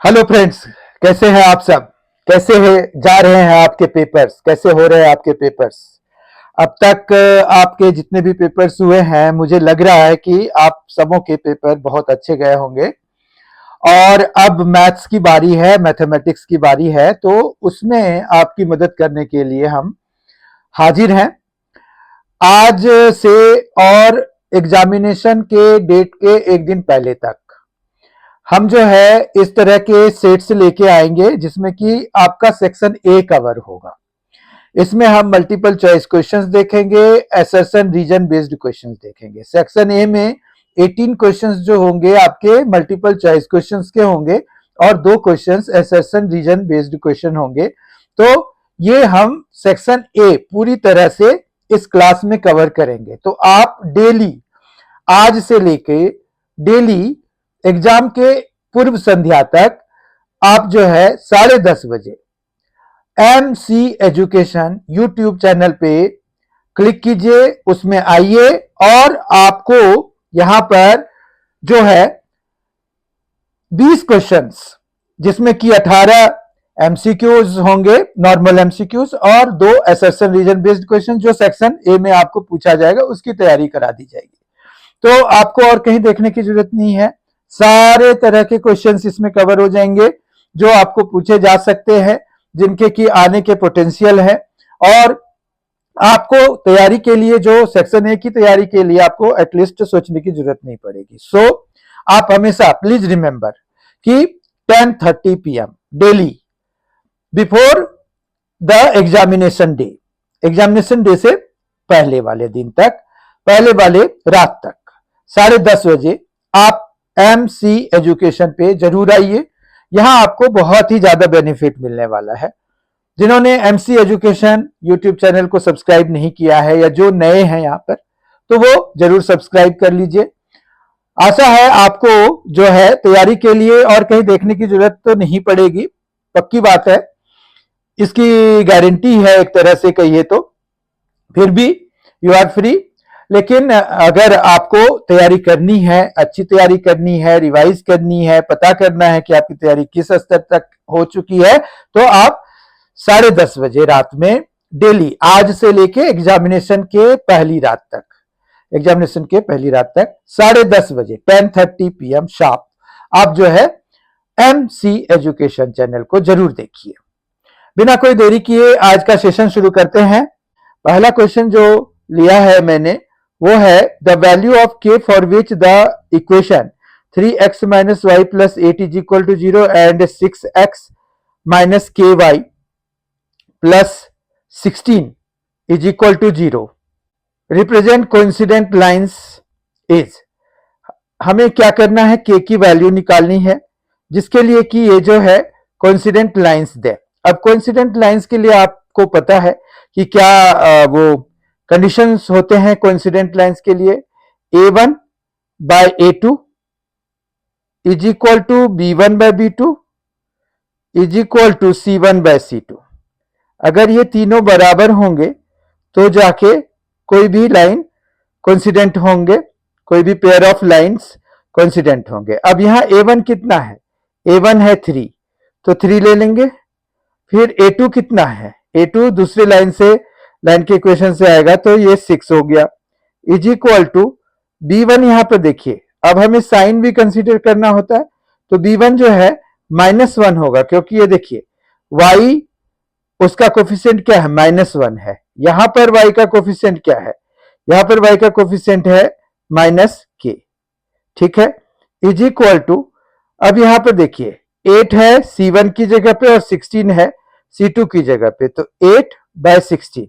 Hello friends, कैसे हैं आप सब। कैसे है जा रहे हैं आपके पेपर्स, कैसे हो रहे हैं आपके पेपर्स। अब तक आपके जितने भी पेपर्स हुए हैं, मुझे लग रहा है कि आप सबों के पेपर बहुत अच्छे गए होंगे। और अब मैथ्स की बारी है, मैथमेटिक्स की बारी है, तो उसमें आपकी मदद करने के लिए हम हाजिर हैं आज से और एग्जामिनेशन के डेट के एक दिन पहले तक। हम जो है इस तरह के सेट्स लेके आएंगे जिसमें कि आपका सेक्शन ए कवर होगा। इसमें हम मल्टीपल चॉइस क्वेश्चंस देखेंगे, असर्शन रीजन बेस्ड क्वेश्चंस देखेंगे। सेक्शन ए में 18 क्वेश्चंस जो होंगे आपके मल्टीपल चॉइस क्वेश्चंस के होंगे और 2 questions assertion reason based question होंगे। तो ये हम सेक्शन ए पूरी तरह से इस क्लास में कवर करेंगे। तो आप डेली, आज से लेके डेली एग्जाम के पूर्व संध्या तक आप जो है 10:30 बजे MC एजुकेशन यूट्यूब चैनल पे क्लिक कीजिए, उसमें आइए और आपको यहां पर जो है 20 क्वेश्चंस, जिसमें कि 18 MCQs होंगे, नॉर्मल MCQs, और 2 असर्शन रीजन बेस्ड क्वेश्चन जो सेक्शन ए में आपको पूछा जाएगा, उसकी तैयारी करा दी जाएगी। तो आपको और कहीं देखने की जरूरत नहीं है, सारे तरह के क्वेश्चंस इसमें कवर हो जाएंगे जो आपको पूछे जा सकते हैं, जिनके की आने के पोटेंशियल है। और आपको तैयारी के लिए, जो सेक्शन ए की तैयारी के लिए आपको एटलीस्ट सोचने की जरूरत नहीं पड़ेगी। सो आप हमेशा प्लीज रिमेंबर कि 10:30 PM daily before the examination day, examination day से पहले वाले दिन तक, पहले वाले रात तक 10:30 बजे आप MC एजुकेशन पे जरूर आइए। यहां आपको बहुत ही ज्यादा बेनिफिट मिलने वाला है। जिन्होंने MC एजुकेशन यूट्यूब चैनल को सब्सक्राइब नहीं किया है या जो नए हैं यहां पर, तो वो जरूर सब्सक्राइब कर लीजिए। आशा है आपको जो है तैयारी के लिए और कहीं देखने की जरूरत तो नहीं पड़ेगी, पक्की बात है, इसकी गारंटी है एक तरह से कहिए तो। फिर भी यू आर फ्री। लेकिन अगर आपको तैयारी करनी है, अच्छी तैयारी करनी है, रिवाइज करनी है, पता करना है कि आपकी तैयारी किस स्तर तक हो चुकी है, तो आप 10:30 बजे रात में डेली, आज से लेके एग्जामिनेशन के पहली रात तक, एग्जामिनेशन के पहली रात तक 10:30 बजे 10:30 PM शार्प आप जो है MC एजुकेशन चैनल को जरूर देखिए। बिना कोई देरी किए आज का सेशन शुरू करते हैं। पहला क्वेश्चन जो लिया है मैंने वो है the value of k for which the equation 3x - y + 8 = 0 and 6x - ky + 16 = 0 represent coincident lines is. हमें क्या करना है, k की वैल्यू निकालनी है, जिसके लिए कि ये जो है कोइंसिडेंट लाइंस दे। अब कोइंसिडेंट लाइंस के लिए आपको पता है कि क्या वो कंडीशंस होते हैं कोइंसिडेंट लाइंस के लिए। A1/A2 = B1/B2 = C1/C2। अगर ये तीनों बराबर होंगे तो जाके कोई भी लाइन कोइंसिडेंट होंगे, कोई भी पेयर ऑफ लाइंस कोइंसिडेंट होंगे। अब यहां A1 कितना है, A1 है 3, तो 3 ले लेंगे। फिर A2 कितना है, A2 दूसरी लाइन से, लाइन के इक्वेशन से आएगा, तो ये 6 हो गया। = B1, यहां पर देखिए अब हमें साइन भी कंसीडर करना होता है, तो B1 जो है -1 होगा, क्योंकि ये देखिए y उसका कोफिशिएंट क्या है, -1 है। यहां पर y का कोफिशिएंट क्या है, यहां पर y का कोफिशिएंट है -k, ठीक है। अब यहां पर देखिए 8 है C1 की जगह पे और 16 है C2 की जगह पे, तो 8/16।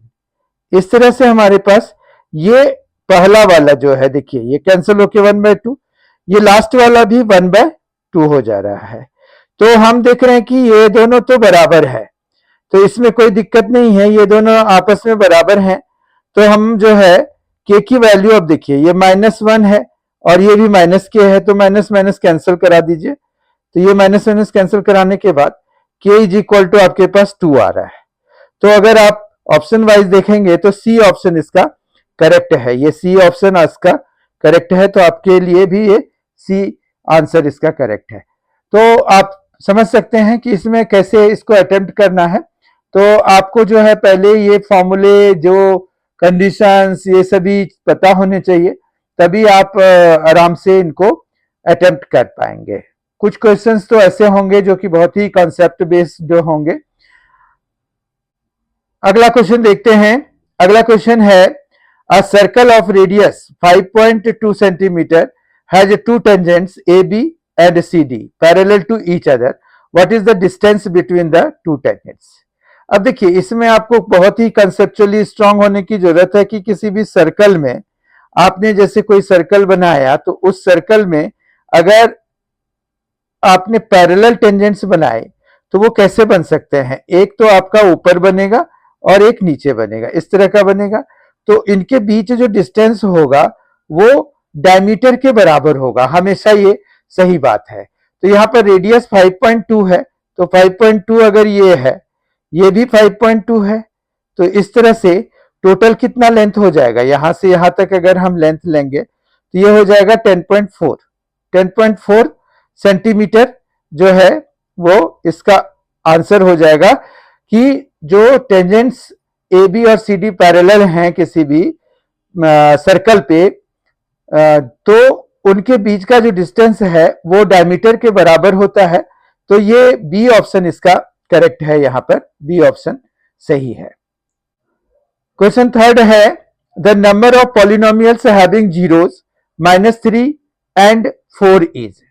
इस तरह से हमारे पास ये पहला वाला जो है, देखिए ये कैंसिल होके 1/2, ये लास्ट वाला भी 1/2 हो जा रहा है। तो हम देख रहे हैं कि ये दोनों तो बराबर है, तो इसमें कोई दिक्कत नहीं है, ये दोनों आपस में बराबर हैं। तो हम जो है k की वैल्यू, अब देखिए ये -1 है और ये भी -k है, तो माइनस माइनस कैंसिल करा दीजिए। तो ये माइनस माइनस कैंसिल कराने के बाद k = आपके पास 2 आ रहा है। तो अगर आप ऑप्शन वाइज देखेंगे तो सी ऑप्शन इसका करेक्ट है, ये सी ऑप्शन इसका करेक्ट है, तो आपके लिए भी ये सी आंसर इसका करेक्ट है। तो आप समझ सकते हैं कि इसमें कैसे इसको अटेम्प्ट करना है। तो आपको जो है पहले ये फॉर्मूले, जो कंडीशंस, ये सभी पता होने चाहिए, तभी आप आराम से इनको अटेम्प्ट कर पाएंगे। कुछ क्वेश्चंस तो ऐसे होंगे जो कि बहुत ही कॉन्सेप्ट बेस्ड जो होंगे। अगला क्वेश्चन देखते हैं। अगला क्वेश्चन है, a circle of radius 5.2 centimetre has two tangents A B and C D parallel to each other, what is the distance between the two tangents. अब देखिए, इसमें आपको बहुत ही कंसेप्चुअली स्ट्रांग होने की जरूरत है कि किसी भी सर्कल में आपने जैसे कोई सर्कल बनाया, तो उस सर्कल में अगर आपने पैरेलल टेंजेंट्स बनाए तो वो कैसे बन सकते हैं। एक तो आपका ऊपर बनेगा और एक नीचे बनेगा, इस तरह का बनेगा। तो इनके बीच जो डिस्टेंस होगा वो डायमीटर के बराबर होगा, हमेशा ये सही बात है। तो यहाँ पर रेडियस 5.2 है, तो 5.2 अगर ये है, ये भी 5.2 है, तो इस तरह से टोटल कितना लेंथ हो जाएगा, यहां से यहां तक अगर हम लेंथ लेंगे तो ये हो जाएगा 10.4 सेंटीमीटर जो है वो इसका आंसर हो जाएगा। कि जो टेंजेंट्स ए बी और सी डी पैरेलल हैं किसी भी सर्कल पे, तो उनके बीच का जो डिस्टेंस है वो डायमीटर के बराबर होता है। तो ये बी ऑप्शन इसका करेक्ट है, यहां पर बी ऑप्शन सही है। क्वेश्चन थर्ड है, the number of polynomials having zeros -3 and 4 is.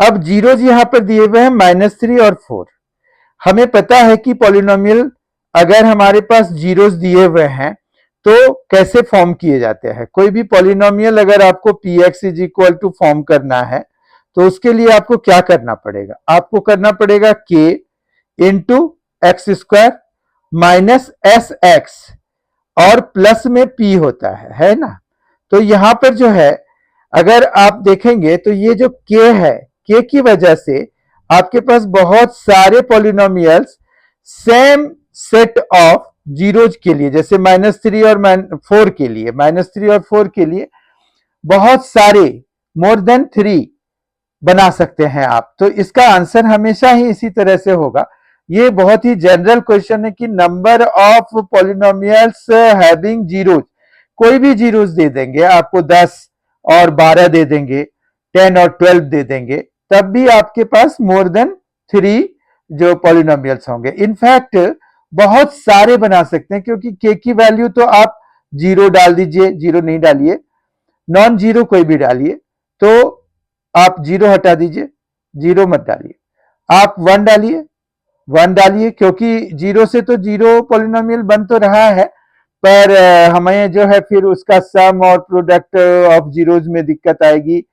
अब जीरोज यहां पर दिए हुए हैं -3 और 4। हमें पता है कि पॉलिनोमियल अगर हमारे पास जीरोस दिए हुए हैं तो कैसे फॉर्म किए जाते हैं। कोई भी पॉलिनोमियल अगर आपको px is equal to form करना है तो उसके लिए आपको क्या करना पड़ेगा, आपको करना पड़ेगा k into x square minus S x और प्लस में p होता है ना। तो यहां पर जो है अगर आप देखेंगे तो ये जो k है, k की वजह से आपके पास बहुत सारे polynomials same set of zeros के लिए, जैसे -3 और 4 के लिए, -3 और 4 के लिए बहुत सारे मोर देन 3 बना सकते हैं आप। तो इसका आंसर हमेशा ही इसी तरह से होगा। ये बहुत ही जनरल क्वेश्चन है कि number of polynomials having zeros, कोई भी जीरोज दे देंगे आपको, 10 और 12 दे देंगे, 10 और 12 दे देंगे, तब भी आपके पास मोर देन 3 जो पॉलिनोमियल्स होंगे। इनफैक्ट बहुत सारे बना सकते हैं, क्योंकि k की वैल्यू तो आप 0 डाल दीजिए, 0 नहीं डालिए, नॉन जीरो कोई भी डालिए, तो आप 0 हटा दीजिए, 0 मत डालिए, आप 1 डालिए, 1 डालिए, क्योंकि 0 से तो 0 पॉलिनोमियल बन तो रहा है, पर हमें जो है फिर उसका सम और प्रोडक्ट ऑफ जीरोज में दिक्कत आएगी।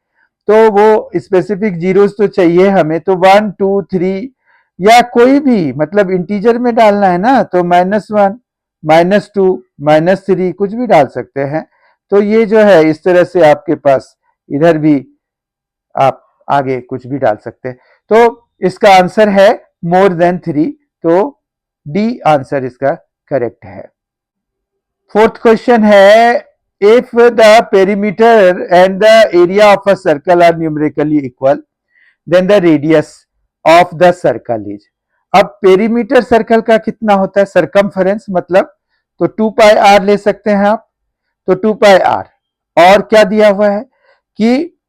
तो वो स्पेसिफिक जीरोज तो चाहिए हमें। तो 1 2 3 या कोई भी, मतलब इंटीजर में डालना है ना, तो -1 -2 -3 कुछ भी डाल सकते हैं। तो ये जो है इस तरह से आपके पास इधर भी आप आगे कुछ भी डाल सकते हैं। तो इसका आंसर है मोर देन 3, तो डी आंसर इसका करेक्ट है। फोर्थ क्वेश्चन है, if the perimeter and the area of a circle are numerically equal then the radius of the circle is. अब पेरीमीटर सर्कल का कितना होता है, सरकमफरेंस मतलब, तो 2 पाई आर ले सकते हैं आप। तो 2 पाई आर, और क्या दिया हुआ है कि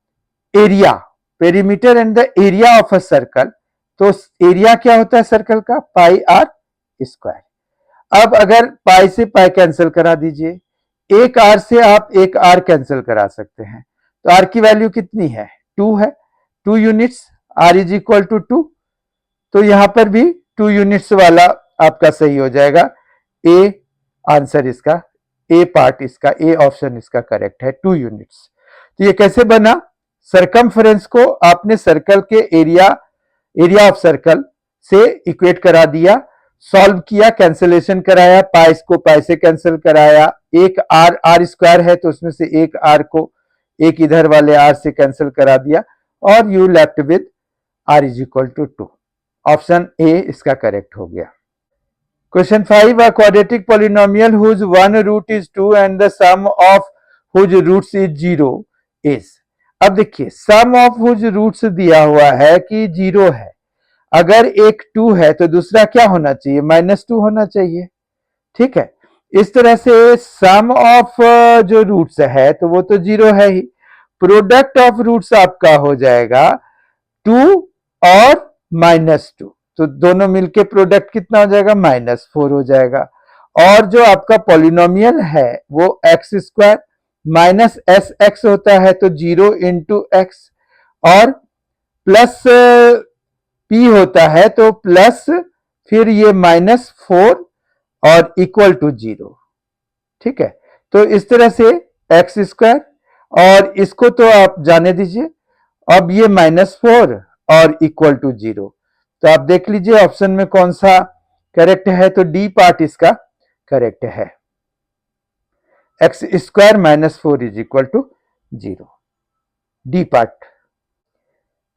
area, perimeter and the area of a circle, तो एरिया क्या होता है सर्कल का, पाई आर स्क्वायर। अब अगर पाई से पाई कैंसिल करा दीजिए, एक आर से आप एक आर कैंसिल करा सकते हैं, तो आर की वैल्यू कितनी है, 2 है, 2 units, R is equal to 2। तो यहां पर भी 2 यूनिट्स वाला आपका सही हो जाएगा। ए आंसर इसका, ए पार्ट इसका, ए ऑप्शन इसका करेक्ट है, 2 यूनिट्स। तो ये कैसे बना, सरकमफरेंस को आपने सर्कल के एरिया ऑफ सर्कल से इक्वेट करा दिया, सॉल्व किया, कैंसिलेशन कराया, पाई को पाई से कैंसिल कराया, एक आर स्क्वायर है तो उसमें से एक आर को एक इधर वाले आर से कैंसिल करा दिया, और you left with R is equal to 2। Option A इसका करेक्ट हो गया। Question 5, a quadratic polynomial whose one root is 2 and the sum of whose roots is 0 is. अब देखिए, सम ऑफ हुज रूट्स दिया हुआ है कि 0 है, अगर एक 2 है तो दूसरा क्या होना चाहिए, -2 होना चाहिए। ठीक है, इस तरह से सम ऑफ जो रूट्स है तो वो तो 0 है ही, प्रोडक्ट ऑफ रूट्स आपका हो जाएगा 2 और -2, तो दोनों मिलके प्रोडक्ट कितना हो जाएगा, -4 हो जाएगा। और जो आपका पॉलिनोमियल है वो x square minus S x होता है, तो 0 इंटू एक्स, और प्लस पी होता है तो प्लस फिर ये -4 और इक्वल टू 0। ठीक है, तो इस तरह से एक्स स्क्वायर, और इसको तो आप जाने दीजिए। अब ये -4 और इक्वल टू 0, तो आप देख लीजिए ऑप्शन में कौन सा करेक्ट है, तो डी पार्ट इसका करेक्ट है, X square -4 is equal to 0, D part.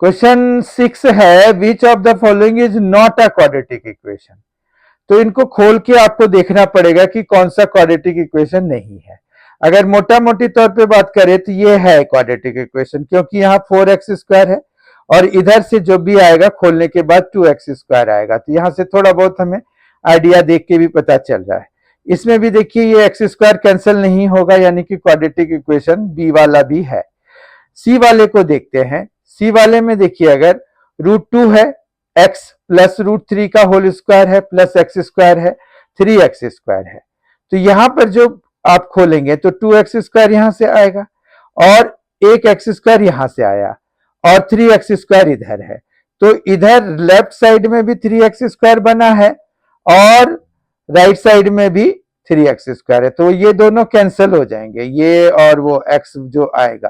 Question 6 है, which of the following is not a quadratic equation. तो इनको खोल के आपको देखना पड़ेगा कि कौन सा क्वाड्रेटिक इक्वेशन नहीं है। अगर मोटा मोटी तौर पे बात करें तो ये है क्वाड्रेटिक इक्वेशन, क्योंकि यहाँ 4x स्क्वायर है और इधर से जो भी आएगा खोलने के बाद 2x स्क्वायर आएगा, तो यहाँ से थोड़ा बहुत हमें आइडिया देख के भी पता चल रहा है। इसमें भी देखिए ये एक्स स्क्वायर कैंसिल नहीं होगा, यानी कि क्वाड्रेटिक इक्वेशन बी वाला भी है। सी वाले को देखते हैं। सी वाले में देखिए अगर √2 है, x प्लस √3 का होल स्क्वायर है, प्लस एक्स स्क्वायर है, 3x स्क्वायर है, तो यहां पर जो आप खोलेंगे तो 2x स्क्वायर यहां से आएगा और एक एक्स स्क्वायर यहां से आया और 3x स्क्वायर इधर है, तो इधर लेफ्ट साइड में भी 3x स्क्वायर बना है और राइट साइड में भी 3x स्क्वायर है, तो ये दोनों कैंसिल हो जाएंगे, ये और वो x जो आएगा,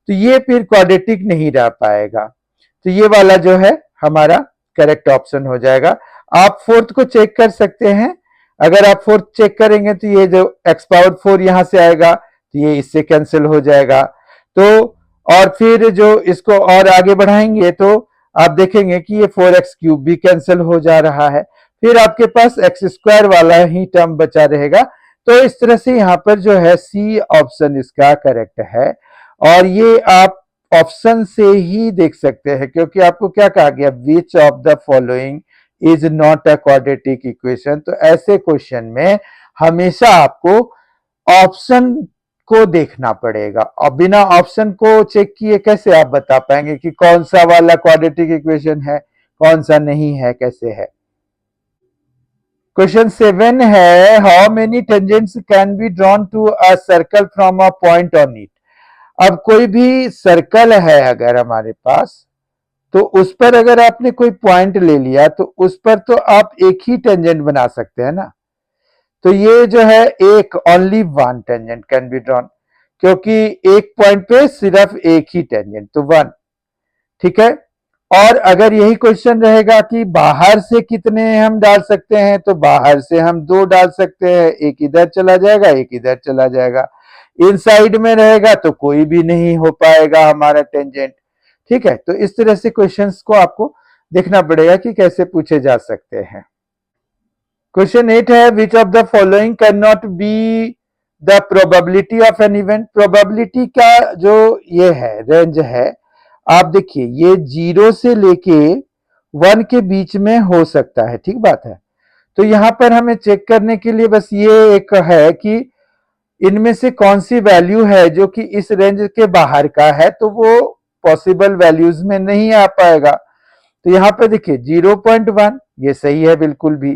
तो ये फिर क्वाड्रेटिक नहीं रह पाएगा, तो ये वाला जो है हमारा करेक्ट ऑप्शन हो जाएगा। आप फोर्थ को चेक कर सकते हैं। अगर आप फोर्थ चेक करेंगे तो ये जो x⁴ यहां से आएगा तो ये इससे कैंसिल हो जाएगा, तो और फिर जो इसको और आगे बढ़ाएंगे तो आप देखेंगे कि ये 4x³ भी कैंसिल हो जा रहा है, फिर आपके पास एक्स स्क्वायर वाला ही टर्म बचा रहेगा। तो इस तरह से यहाँ पर जो है सी ऑप्शन इसका करेक्ट है, और ये आप ऑप्शन से ही देख सकते हैं, क्योंकि आपको क्या कहा गया, विच of the following is not a quadratic equation. तो ऐसे क्वेश्चन में हमेशा आपको ऑप्शन को देखना पड़ेगा, और बिना ऑप्शन को चेक किए कैसे आप बता पाएंगे कि कौन सा वाला क्वाड्रेटिक इक्वेशन है, कौन सा नहीं है, कैसे है। क्वेश्चन 7 है, how many tangents can be drawn to a circle from a point on it. अब कोई भी सर्कल है अगर हमारे पास, तो उस पर अगर आपने कोई पॉइंट ले लिया तो उस पर तो आप एक ही टेंजेंट बना सकते हैं ना, तो ये जो है एक only one tangent can be drawn, क्योंकि एक पॉइंट पे सिर्फ एक ही टेंजेंट, तो वन। ठीक है, और अगर यही क्वेश्चन रहेगा कि बाहर से कितने हम डाल सकते हैं, तो बाहर से हम 2 डाल सकते हैं, एक इधर चला जाएगा, एक इधर चला जाएगा। इनसाइड में रहेगा तो कोई भी नहीं हो पाएगा हमारा टेंजेंट। ठीक है, तो इस तरह से क्वेश्चंस को आपको देखना पड़ेगा कि कैसे पूछे जा सकते हैं। क्वेश्चन 8 है, which of the following can not be the probability of an event. Probability का जो ये है रेंज है, आप देखिए ये 0 से लेके 1 के बीच में हो सकता है, ठीक बात है। तो यहां पर हमें चेक करने के लिए बस ये एक है कि इनमें से कौन सी वैल्यू है जो कि इस रेंज के बाहर का है, तो वो पॉसिबल वैल्यूज में नहीं आ पाएगा। तो यहां पर देखिए 0.1 ये सही है बिल्कुल भी,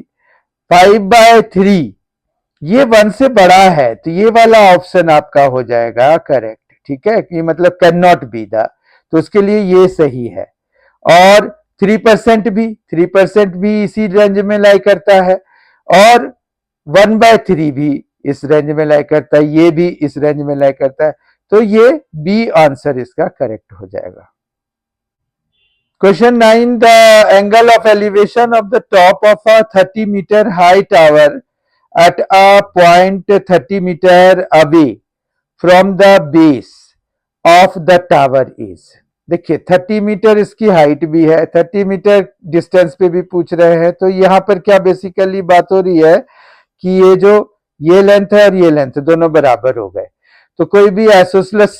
5/3 ये 1 से बड़ा है, तो ये वाला ऑप्शन आपका हो जाएगा करेक्ट। ठीक है, कि मतलब कैन नॉट बी द, तो उसके लिए ये सही है। और 3% भी इसी रेंज में लाई करता है, और 1/3 भी इस रेंज में लाई करता है, ये भी इस रेंज में लाई करता है, तो ये बी आंसर इसका करेक्ट हो जाएगा। Question 9, the angle of elevation of the top of a 30 metre high tower at a point 30 meter away from the base of the tower is। देखिए 30 मीटर इसकी हाइट भी है, 30 मीटर डिस्टेंस पे भी पूछ रहे हैं, तो यहां पर क्या बेसिकली बात हो रही है कि ये जो ये लेंथ है और ये लेंथ दोनों बराबर हो गए, तो कोई भी आइसोसेलेस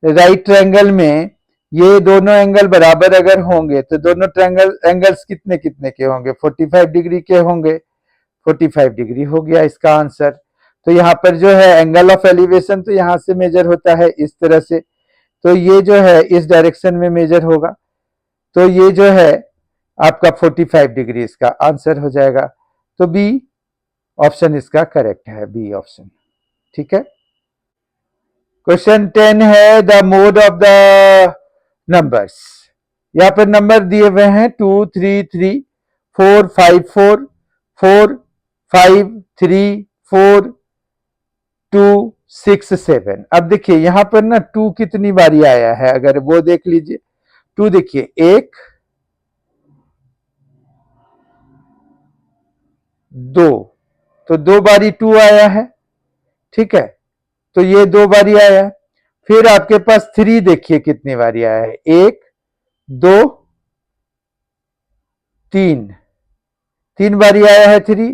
राइट ट्रायंगल में ये दोनों एंगल बराबर अगर होंगे तो दोनों ट्रायंगल एंगल्स कितने कितने के होंगे, 45 डिग्री के होंगे। 45 डिग्री हो गया इसका आंसर। तो यहाँ पर जो है एंगल ऑफ एलिवेशन तो यहाँ से मेजर होता है इस तरह से, तो ये जो है इस डायरेक्शन में मेजर होगा, तो ये जो है आपका 45 डिग्री इसका आंसर हो जाएगा। तो बी ऑप्शन इसका करेक्ट है, बी ऑप्शन। ठीक है। क्वेश्चन 10 है the mode of the numbers. यहां पर नंबर दिए हुए हैं 2 3 3 4 5 4 4 5 3 4 2 6 7। अब देखिए यहां पर ना 2 कितनी बारी आया है, अगर वो देख लीजिए। 2 देखिए 1 2, तो 2 बारी 2 आया है। ठीक है, तो ये 2 बारी आया है। फिर आपके पास 3 देखिए कितनी बारी आया है, 1 2 3, 3 बारी आया है 3,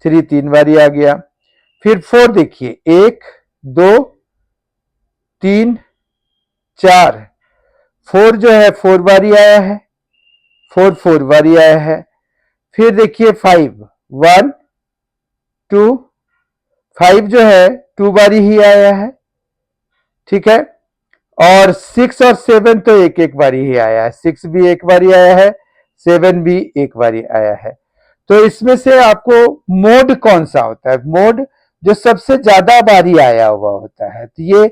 3 3 बारी आ गया। फिर 4 देखिए 1 2 3 4, 4 जो है 4 बारी आया है, 4 4 बारी आया है। फिर देखिए 5 1 2, 5 जो है 2 बारी ही आया है। ठीक है, और 6 और 7 तो एक एक बारी ही आया है, 6 भी एक बारी आया है, 7 भी एक बारी आया है। तो इसमें से आपको मोड कौन सा होता है, मोड जो सबसे ज्यादा बारी आया हुआ होता है, तो ये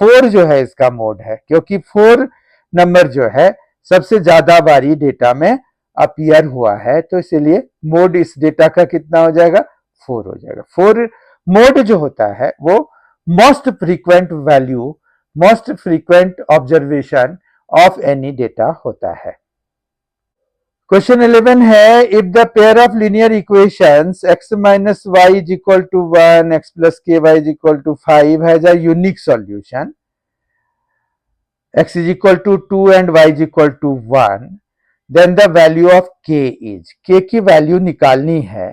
4 जो है इसका मोड है, क्योंकि 4 नंबर जो है सबसे ज्यादा बारी डेटा में अपीयर हुआ है, तो इसीलिए मोड इस डेटा का कितना हो जाएगा, 4 हो जाएगा। 4 मोड जो होता है वो most frequent value, most frequent observation of any data होता है। क्वेश्चन 11 है if the pair of linear equations x minus y is equal to 1 x plus k y is equal to 5 has a unique solution x is equal to 2 and y is equal to 1, then the value of k is, k की value निकालनी है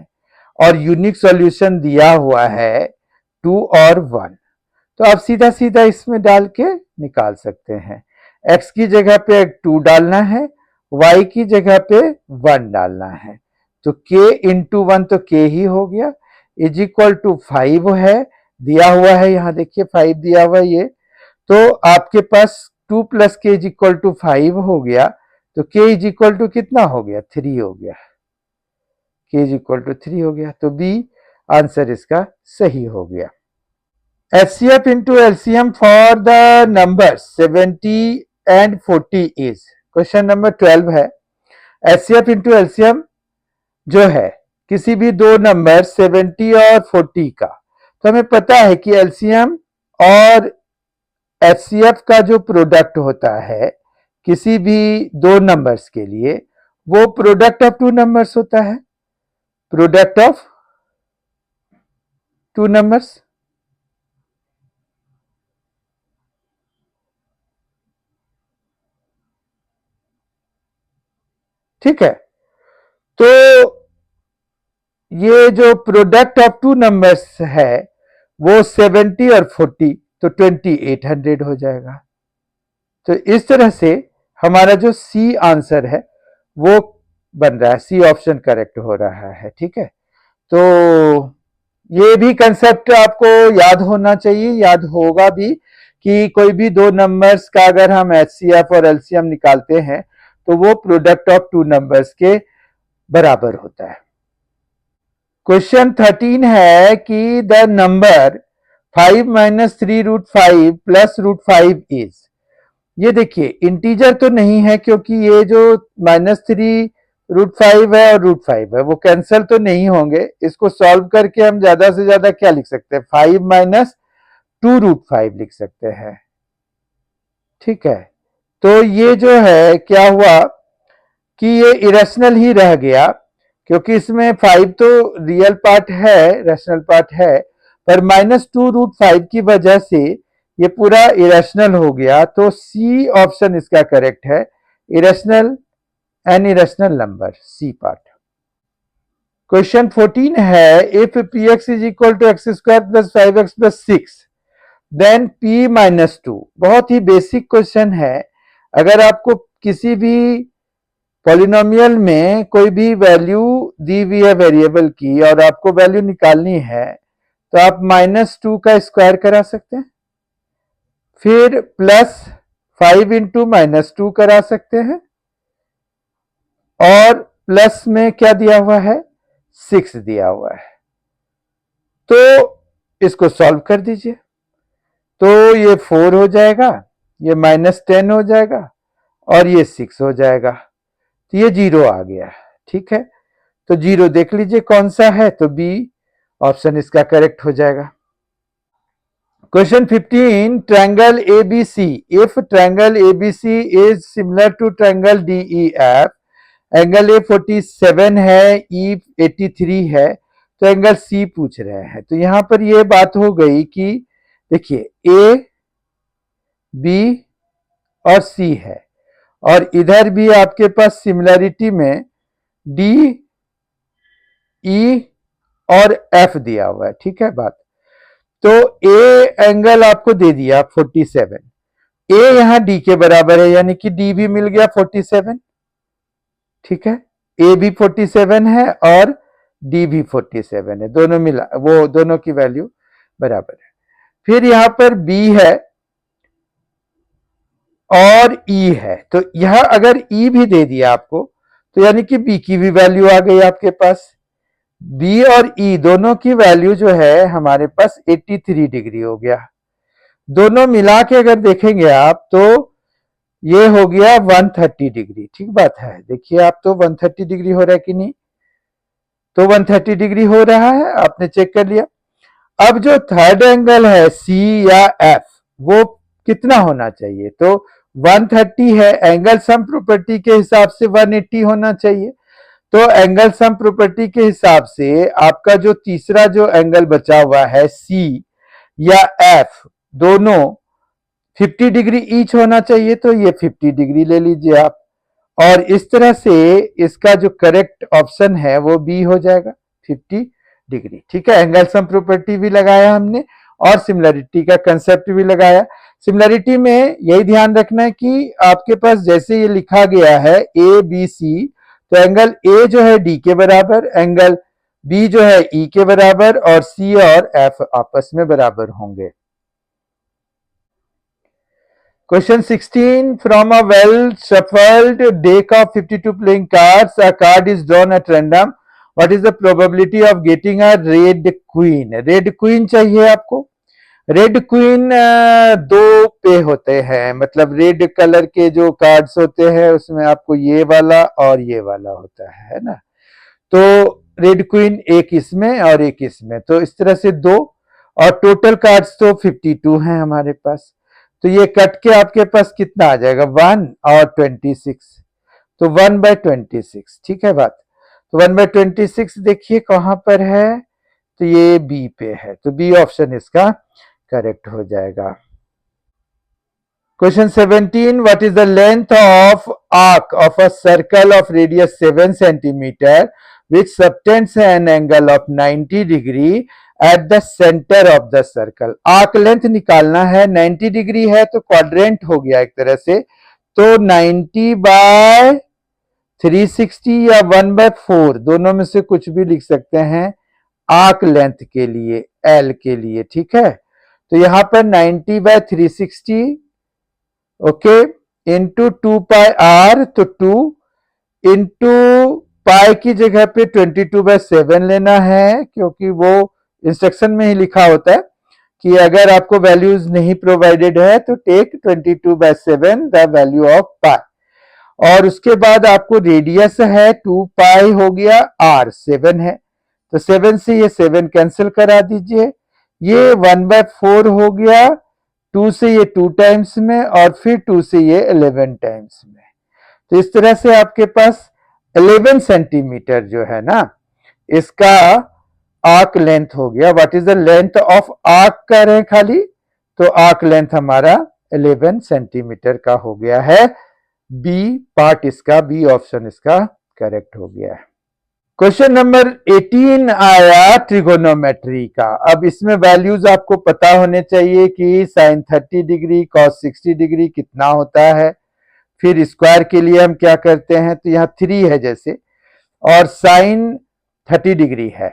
और unique solution दिया हुआ है 2 और 1। तो आप सीधा सीधा इसमें डाल के निकाल सकते हैं। x की जगह पे 2 डालना है, y की जगह पे 1 डालना है, तो k इंटू 1 तो k ही हो गया, इज इक्वल टू 5 है, दिया हुआ है यहाँ देखिए 5 दिया हुआ है ये, तो आपके पास 2 प्लस के इज इक्वल टू 5 हो गया, तो k इज इक्वल टू कितना हो गया, 3 हो गया, k इज इक्वल टू 3 हो गया, तो बी आंसर इसका सही हो गया। HCF into LCM for the numbers 70 and 40 is, question number 12 है HCF into LCM जो है किसी भी दो नंबर 70 और 40 का, तो हमें पता है कि LCM और HCF का जो प्रोडक्ट होता है किसी भी दो नंबर्स के लिए वो प्रोडक्ट ऑफ टू नंबर्स होता है, प्रोडक्ट ऑफ टू नंबर्स। ठीक है, तो ये जो प्रोडक्ट ऑफ टू नंबर्स है वो 70 और 40, तो 2800 हो जाएगा। तो इस तरह से हमारा जो सी आंसर है वो बन रहा है, सी ऑप्शन करेक्ट हो रहा है। ठीक है, तो ये भी कंसेप्ट आपको याद होना चाहिए, याद होगा भी कि कोई भी दो नंबर्स का अगर हम एचसीएफ और एलसीएम निकालते हैं तो वो प्रोडक्ट ऑफ टू नंबर्स के बराबर होता है। क्वेश्चन 13 है कि the number 5 minus 3 root 5 plus root 5 is, ये देखिए इंटीजर तो नहीं है क्योंकि ये जो -3 रूट 5 है और रूट 5 है वो कैंसिल तो नहीं होंगे, इसको सॉल्व करके हम ज्यादा से ज्यादा क्या लिख सकते हैं, 5 माइनस 2 रूट 5 लिख सकते हैं। ठीक है, तो ये जो है क्या हुआ कि ये इरेशनल ही रह गया क्योंकि इसमें 5 तो रियल पार्ट है, रैशनल पार्ट है, पर -2 रूट 5 की वजह से ये पूरा इरेशनल हो गया, तो सी ऑप्शन इसका करेक्ट है, irrational an irrational number, C part. Question 14 है if P X is equal to X square plus 5x plus 6 then p minus 2, बहुत ही बेसिक क्वेश्चन है। अगर आपको किसी भी पॉलिनोमियल में कोई भी वैल्यू दी हुई है वेरिएबल की और आपको वैल्यू निकालनी है तो आप -2 का स्क्वायर करा सकते हैं, फिर +5 इंटू -2 करा सकते हैं और प्लस में क्या दिया हुआ है 6 दिया हुआ है। तो इसको सॉल्व कर दीजिए, तो ये 4 हो जाएगा, ये -10 हो जाएगा और ये 6 हो जाएगा, तो ये 0 आ गया। ठीक है, तो 0 देख लीजिए कौन सा है, तो बी ऑप्शन इसका करेक्ट हो जाएगा। Question 15, triangle ABC, if triangle ABC is similar to triangle DEF, angle A 47 है, ई 83 है, तो एंगल सी पूछ रहे हैं। तो यहां पर ये बात हो गई कि देखिए ए बी और सी है और इधर भी आपके पास सिमिलरिटी में डी ई और एफ दिया हुआ है। ठीक है बात, तो ए एंगल आपको दे दिया 47, ए यहां डी के बराबर है यानी कि डी भी मिल गया 47। ठीक है, ए भी 47 है और डी भी 47 है, दोनों मिला, वो दोनों की वैल्यू बराबर है। फिर यहां पर बी है और ई है, तो यहां अगर ई भी दे दिया आपको तो यानी कि बी की भी वैल्यू आ गई आपके पास। बी और ई दोनों की वैल्यू जो है हमारे पास 83 डिग्री हो गया। दोनों मिला के अगर देखेंगे आप तो ये हो गया 130 डिग्री। ठीक बात है, देखिए आप तो 130 डिग्री हो रहा है कि नहीं, तो 130 डिग्री हो रहा है, आपने चेक कर लिया। अब जो थर्ड एंगल है सी या एफ, वो कितना होना चाहिए, तो 130 है, एंगल सम प्रॉपर्टी के हिसाब से 180 होना चाहिए। तो एंगल सम प्रॉपर्टी के हिसाब से आपका जो तीसरा जो एंगल बचा हुआ है सी या एफ, दोनों 50 डिग्री ईच होना चाहिए, तो ये 50 डिग्री ले लीजिए आप, और इस तरह से इसका जो करेक्ट ऑप्शन है वो बी हो जाएगा 50 डिग्री। ठीक है, एंगल सम प्रॉपर्टी भी लगाया हमने और सिमिलरिटी का कंसेप्ट भी लगाया। सिमिलरिटी में यही ध्यान रखना है कि आपके पास जैसे ये लिखा गया है ए बी सी, तो एंगल ए जो है डी के बराबर, एंगल बी जो है ई के बराबर और सी और एफ आपस में बराबर होंगे। Question 16, from a well shuffled deck of 52 playing cards, a card is drawn at random. What is the probability of getting a red queen? Red queen चाहिए आपको। रेड क्वीन दो पे होते हैं, मतलब रेड कलर के जो कार्ड्स होते हैं उसमें आपको ये वाला और ये वाला होता है ना, तो रेड क्वीन एक इसमें और एक इसमें, तो इस तरह से दो, और टोटल कार्ड्स तो 52 हैं हमारे पास, तो ये कट के आपके पास कितना आ जाएगा 1 और 26, तो 1/26। ठीक है बात, तो 1/26 देखिए कहां पर है, तो ये बी पे है, तो बी ऑप्शन इसका करेक्ट हो जाएगा। Question 17, what is the length of arc of a circle of radius 7 centimetre which subtends an angle of 90 degree at the center of the circle। Arc length निकालना है, 90 degree है तो quadrant हो गया एक तरह से, तो 90/360 या 1/4 दोनों में से कुछ भी लिख सकते हैं आर्क लेंथ के लिए, एल के लिए। ठीक है, तो यहां पर 90/360 ओके इंटू 2πr, तो 2 इंटू पाई की जगह पे 22/7 लेना है, क्योंकि वो इंस्ट्रक्शन में ही लिखा होता है कि अगर आपको वैल्यूज नहीं प्रोवाइडेड है तो टेक 22/7 द वैल्यू ऑफ पाई, और उसके बाद आपको रेडियस है 2 पाई हो गया, आर 7 है, तो 7 से ये 7 कैंसिल करा दीजिए, ये 1/4 हो गया, 2 से ये 2 टाइम्स में और फिर 2 से ये 11 टाइम्स में, तो इस तरह से आपके पास 11 सेंटीमीटर जो है ना इसका आर्क लेंथ हो गया। What is the length of arc कर रहे हैं खाली, तो आर्क लेंथ हमारा 11 सेंटीमीटर का हो गया है, बी पार्ट इसका, बी ऑप्शन इसका करेक्ट हो गया है। क्वेश्चन नंबर 18 आया ट्रिगोनोमेट्री का। अब इसमें वैल्यूज आपको पता होने चाहिए कि sin 30 डिग्री cos 60 डिग्री कितना होता है, फिर स्क्वायर के लिए हम क्या करते हैं, तो यहाँ 3 है जैसे, और साइन 30 डिग्री है,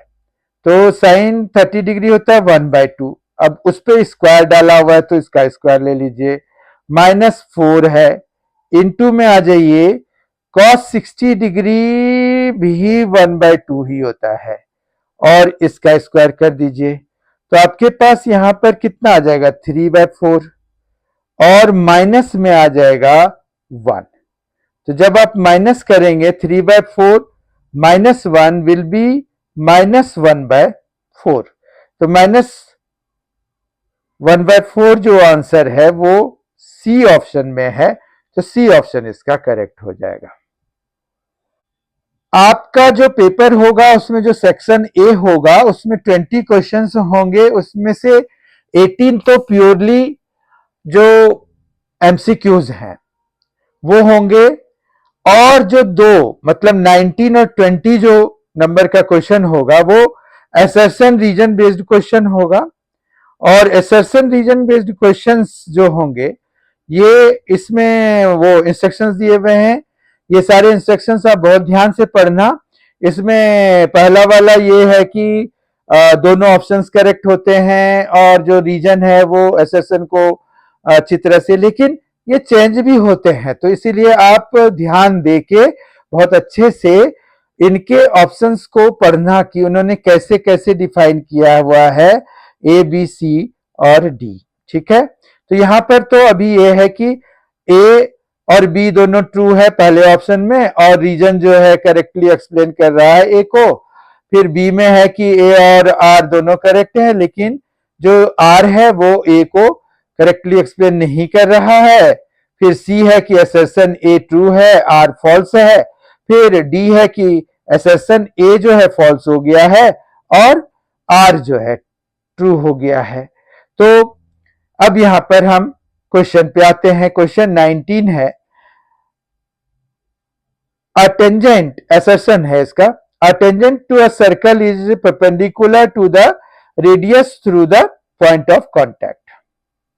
तो साइन 30 डिग्री होता है 1/2। अब उस पर स्क्वायर डाला हुआ है तो इसका स्क्वायर ले लीजिए। -4 है, इंटू में आ जाइए, cos 60 डिग्री भी 1/2 ही होता है, और इसका स्क्वायर कर दीजिए, तो आपके पास यहां पर कितना आ जाएगा 3/4, और माइनस में आ जाएगा 1। तो जब आप माइनस करेंगे 3/4 -1 विल बी -1/4, तो -1/4 जो आंसर है वो सी ऑप्शन में है, तो सी ऑप्शन इसका करेक्ट हो जाएगा। आपका जो पेपर होगा उसमें जो सेक्शन ए होगा उसमें 20 क्वेश्चंस होंगे, उसमें से 18 तो प्योरली जो एमसीक्यूज हैं वो होंगे, और जो दो मतलब 19 और 20 जो नंबर का क्वेश्चन होगा वो असर्शन रीजन बेस्ड क्वेश्चन होगा। और असर्शन रीजन बेस्ड क्वेश्चंस जो होंगे ये इसमें वो इंस्ट्रक्शंस दिए हुए हैं, ये सारे इंस्ट्रक्शंस आप बहुत ध्यान से पढ़ना। इसमें पहला वाला ये है कि दोनों ऑप्शंस करेक्ट होते हैं, और जो रीजन है वो असर्शन को अच्छी तरह से, लेकिन ये चेंज भी होते हैं, तो इसीलिए आप ध्यान देके बहुत अच्छे से इनके ऑप्शंस को पढ़ना कि उन्होंने कैसे कैसे डिफाइन किया हुआ है ए बी सी और डी। ठीक है, तो यहां पर तो अभी ये है कि ए और बी दोनों ट्रू है पहले ऑप्शन में, और रीजन जो है करेक्टली एक्सप्लेन कर रहा है ए को। फिर बी में है कि ए और आर दोनों करेक्ट है, लेकिन जो आर है वो ए को करेक्टली एक्सप्लेन नहीं कर रहा है। फिर सी है कि असर्शन ए ट्रू है, आर फॉल्स है। फिर डी है कि असर्शन ए जो है फॉल्स हो गया है और आर जो है ट्रू हो गया है। तो अब यहां पर हम क्वेश्चन पे आते हैं। क्वेश्चन 19 है, अ टेंजेंट असर्शन है इसका, a tangent to a circle is perpendicular to the radius through the point of contact.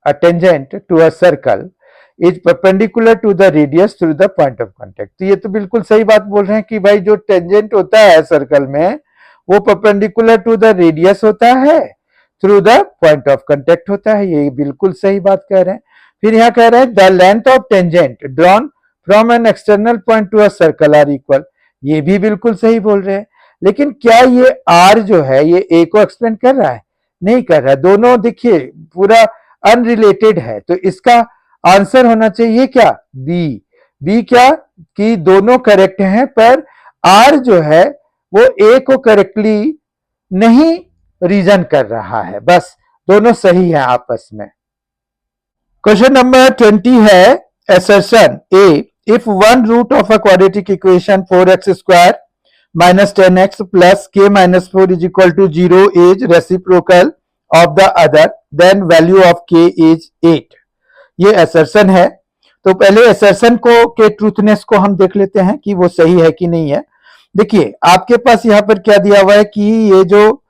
A tangent to a circle is perpendicular to the radius through the point of contact। तो ये तो बिल्कुल सही बात बोल रहे हैं कि भाई जो टेंजेंट होता है सर्कल में वो परपेंडिकुलर टू द रेडियस होता है, through the point of contact होता है, ये बिल्कुल सही बात कह रहे हैं। फिर यहाँ कह रहे हैं the length of tangent drawn from an external point to a circle are equal, ये भी बिल्कुल सही बोल रहे हैं। लेकिन क्या ये आर जो है ये ए को एक्सप्लेन कर रहा है? नहीं कर रहा है, दोनों देखिए पूरा अनरिलेटेड है, तो इसका आंसर होना चाहिए क्या बी। बी क्या कि दोनों करेक्ट हैं, पर आर जो है वो ए को करेक्टली नहीं रीजन कर रहा है, बस दोनों सही है आपस में। क्वेश्चन नंबर 20 है assertion A, if one root of a quadratic equation 4x square minus 10x plus k minus 4 is equal to 0 is reciprocal of the other, then value of k is 8। ये assertion है, तो पहले assertion को के truthness को हम देख लेते हैं कि वो सही है कि नहीं है। देखिए आपके पास यहाँ पर क्या दिया हुआ है कि ये जो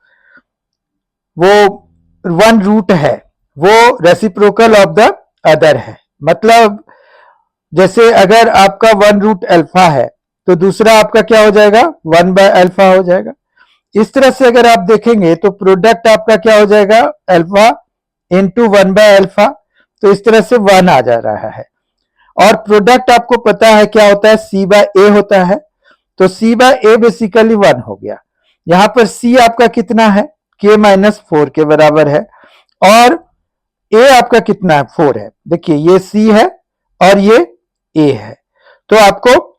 वो वन रूट है वो रेसिप्रोकल ऑफ द अदर है, मतलब जैसे अगर आपका वन रूट अल्फा है तो दूसरा आपका क्या हो जाएगा 1/अल्फा हो जाएगा। इस तरह से अगर आप देखेंगे तो प्रोडक्ट आपका क्या हो जाएगा अल्फा इंटू 1/अल्फा, तो इस तरह से 1 आ जा रहा है। और प्रोडक्ट आपको पता है क्या होता है c/a होता है, तो c/a बेसिकली 1 हो गया। यहां पर c आपका कितना है k-4 के बराबर है, और a आपका कितना है 4 है। देखिए ये c है और ये a है, तो आपको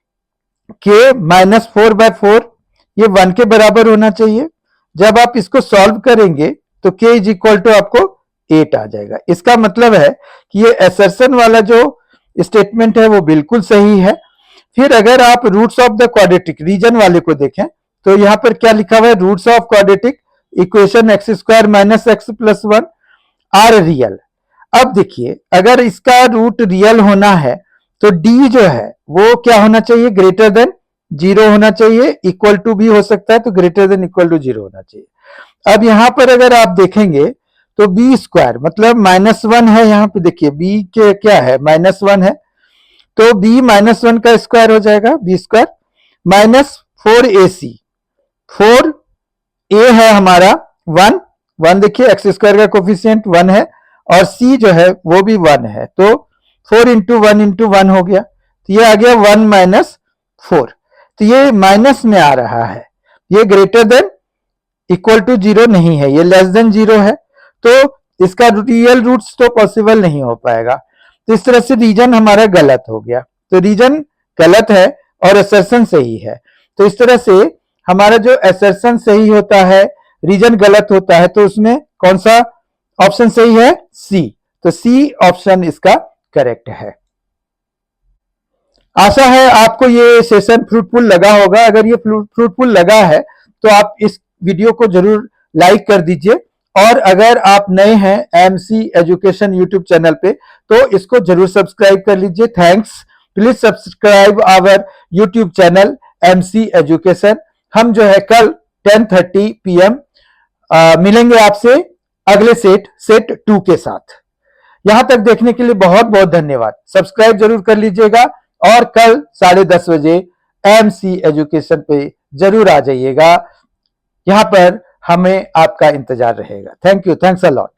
k-4/4 ये 1 के बराबर होना चाहिए। जब आप इसको सॉल्व करेंगे तो k इज इक्वल टू आपको 8 आ जाएगा। इसका मतलब है कि ये असर्शन वाला जो स्टेटमेंट है वो बिल्कुल सही है। फिर अगर आप roots of the quadratic reason वाले को देखें तो यहां पर क्या लिखा हुआ है roots of quadratic equation x² - x + 1 are real. अब देखिए अगर इसका रूट रियल होना है तो d जो है वो क्या होना चाहिए ग्रेटर देन 0 होना चाहिए, इक्वल टू भी हो सकता है, तो ग्रेटर देन इक्वल टू 0 होना चाहिए। अब यहां पर अगर आप देखेंगे तो b² मतलब -1 है, यहां पे देखिए b के क्या है -1 है, तो b माइनस 1 का स्क्वायर हो जाएगा, B square minus 4ac, 4a है हमारा 1, 1 देखिए एक्स स्क्वायर का कोफिशिएंट 1 है और c जो है वो भी 1 है, तो 4 इंटू 1 हो गया, तो ये आ गया 1 माइनस 4। तो ये माइनस में आ रहा है, ये ग्रेटर देन इक्वल टू 0 नहीं है, ये लेस देन 0 है, तो इसका रियल रूट्स तो पॉसिबल नहीं हो पाएगा। तो इस तरह से रीजन हमारा गलत हो गया, तो रीजन गलत है और असर्शन सही है। तो इस तरह से हमारा जो असर्शन सही होता है, रीजन गलत होता है, तो उसमें कौन सा ऑप्शन सही है? सी। तो सी ऑप्शन इसका करेक्ट है। आशा है आपको ये सेशन फ्रूटफुल लगा होगा। अगर ये फ्रूटफुल लगा है तो आप इस वीडियो को जरूर लाइक कर दीजिए, और अगर आप नए हैं एमसी एजुकेशन यूट्यूब चैनल पे तो इसको जरूर सब्सक्राइब कर लीजिए। Thanks. Please subscribe our YouTube channel MC Education. हम जो है कल 10:30 PM मिलेंगे आपसे अगले सेट 2 के साथ। यहां तक देखने के लिए बहुत बहुत धन्यवाद। सब्सक्राइब जरूर कर लीजिएगा और कल 10:30 बजे एमसी एजुकेशन पे जरूर आ जाइएगा। यहां पर हमें आपका इंतजार रहेगा। Thank you, thanks a lot.